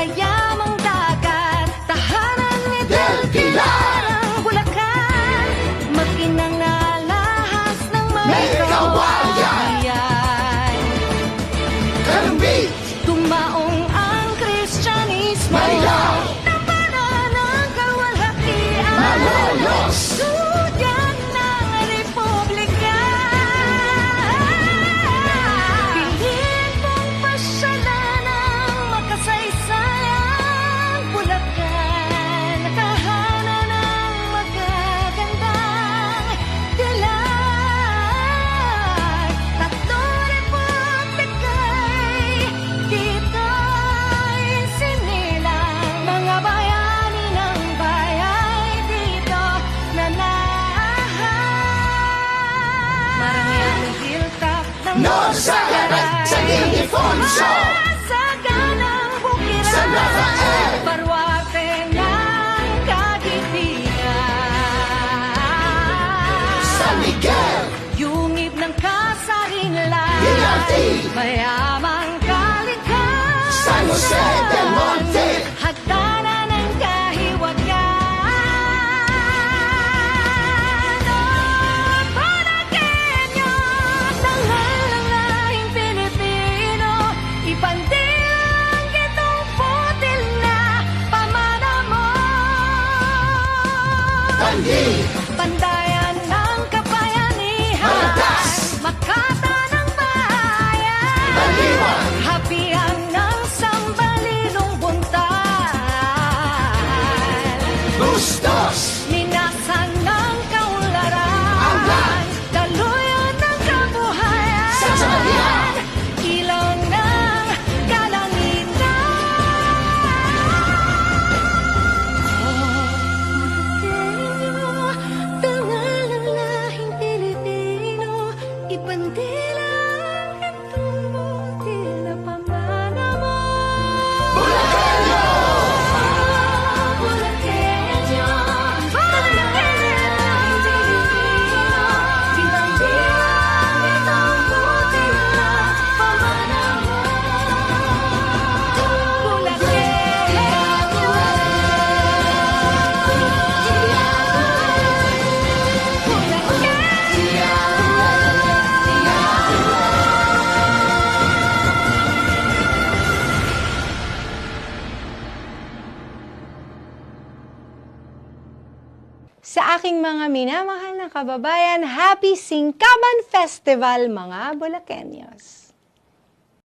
tayamang dagat, tahanan ni Del Pilar, ang Bulacan, makinang nalahas ng May kawayan. Karambit, Tumaong ang Kristyanismo, Marilao, tapanan ng kawalhatian, Malolos, Suyan ng Republika. Piliin mong pasyalan ang makasaysayang Bulacan, tahanan ng magagandang delight. Tatlong republika'y dito'y sinilang, mga bayani ng bayay dito nanahan. Maramihan ang hilltop ng Norsagaray, San Ildefonso, Saganang Bukiran, San Rafael, Baruarte ng Kagitiran, San Miguel, Yungib ng Kasarinlan, Ilati, mayamang kalikhan, San Jose del Monte, hagdanan ng kahiwagan. Bulakenyo, tanghal ng lahing Pilipino, ipandilang itong putil na pamana mo. Tandi, Pandayan ng kabayanihan, Malakas, Makata ng bayan, Baliwan, hapian ng sambalilong buntal, Bustos, minasan ng kaunlaran, Anglan, daluyan ng kabuhayan, Sansanalian, ilaw ng kalangitan. Tangal ng lahing Pilipino, ipandilang itong butil na pamana mo. Bulakenyo, Bulakenyo, tangal ng lahing Pilipino, ipandilang itong butil na pamana mo. Sa aking mga minamahal na kababayan, Happy Singkaman Festival mga Bulakenyos!